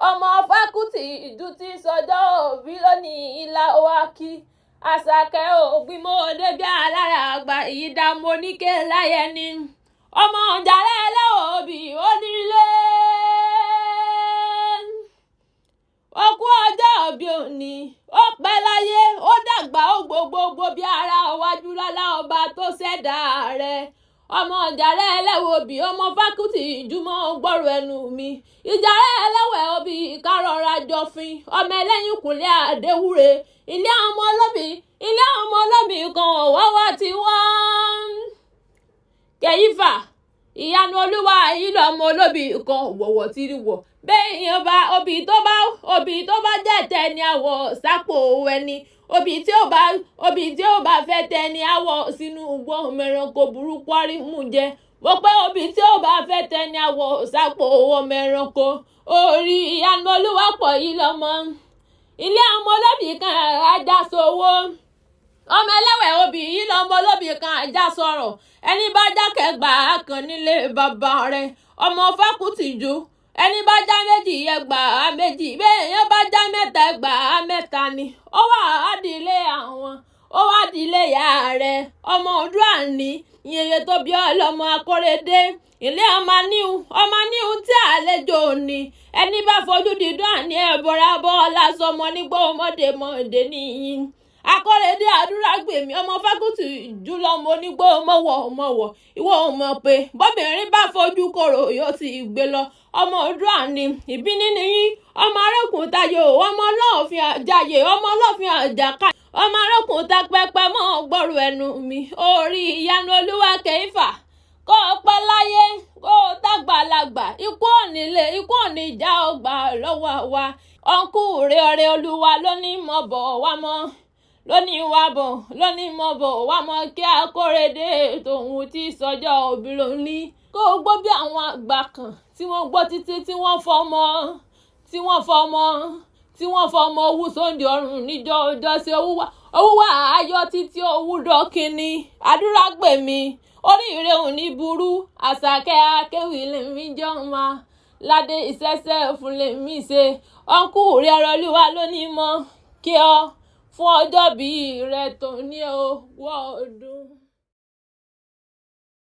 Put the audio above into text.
ọmọ fákútì ìjú tí sọjọ́ òbí lónìí ìlà òwákí Àṣàkẹ́ ògbìmọ̀ débi alára àgbà ìdààmú oníkè láyé ni ọmọ Ìjàrẹ́ ẹlẹ́wọ̀ òbí onílé ó kú ọjọ́ òbí òní ó pẹ́ láyé ó dàgbà ó gbogbogbò bí ara wájú lọ́lá ọba tó ṣẹ̀dá rẹ̀ ọmọ Ìjàrẹ́ ẹlẹ́wọ̀ òbí ọmọ fákútì ìjùmọ̀ gbọ́rọ̀ ẹnu mi Ìjàrẹ́ ẹlẹ́wẹ̀ òbí kárọ̀ra jọfin ọmọ ẹlẹ́yin kùnlé àdéwúre ilé ọmọ olóbì kan ọ̀wọ́wọ́ ti wọ́n kẹ́yífà ìyanu olúwa yìí lọ́mọ olóbì kan wọ̀wọ̀ tí rí wọ̀ bẹ́ẹ̀ yẹn bá òbí tó bá jẹ́ tẹni àwọ̀ sápò ẹni òbí tí ó bá fẹ́ tẹni àwọ̀ sínú ugbó mẹ́ranko burúkú rí mú jẹ mo pé òbí tí ó bá fẹ́ tẹni àwọ̀ sápò mẹ́ranko orí ìyanu olúwa pọ̀ yìí lọ́mọ ilé ọmọ olóbì kan ajá sowó ọmọ ẹlẹ́wẹ̀ òbí yìí lọ́mọ olóbì kan ajá sọ̀rọ̀ ẹni bá jákẹ́ gbà á kan nílé bàbá rẹ̀ ọmọ fákútì jù ẹni bá já méjì yẹ gbà á méjì bẹ́ẹ̀ yẹn bá já mẹ́ta gbà á mẹ́ta ni ó wà á dílé àwọn ó wá dílé ìyá rẹ̀ ọmọ òdúrà ní ìyẹyẹ tó bí ọlọ́mọ akóredé ilé ọmọ níhun tí àlejò ní ẹni bá fojú dídùn àní ẹ̀bọ̀ra bọ́ọ̀lá sọmọ nígbà ọmọdé nìyí akóredé àdúrà gbèmí ọmọ fákútì jùlọmọ onígbó mọ̀wọ̀ ìwọ ò mọ̀ pé bọ́bìnrin bá fojú kòrò yóò sì gbé lọ ọmọ òdúrà ní ìbíní nìyí ọmọ arákùn tayò ọmọ ọlọ́ọ̀fin àjàyè ọmọ ọlọ́ọ̀fin àjàká ọmọ arákùn ta pẹpẹ mọ́ gbọ́rọ̀ ẹnu mi orí ìyanu olúwa kẹ́yìfà kó o pẹ́ láyé kó o dàgbàlagbà ikú òní ìjà ọgbà lọ́wọ́ wa ọ̀nkú rẹ̀ ọ̀rẹ́ olúwa lónìí mọ̀ bọ̀ wá mọ́ lónìí mọ̀ bọ̀ wá mọ́ kí akóredé tòun ti sọjọ́ òbí lóní kó o gbọ́ bí àwọn àgbà kan tí wọ́n gbọ́ títí tí wọ́n fọmọ owú sóńdì ọrùn níjọ́ ọjọ́ sí owó wà ayọ̀ títí owú dọ́kínní àdúrà gbèmí oríire òní burú Àṣàkẹ́ Akewii lèmi jọ máa ládé ìṣẹ́ṣẹ́ fún lèmi ṣe ọ̀nkú rẹ̀ ọ̀rọ̀ olúwa lónìí mọ́ kí ọ fún ọjọ́ bíi rẹ̀ tó ní owó ọdún.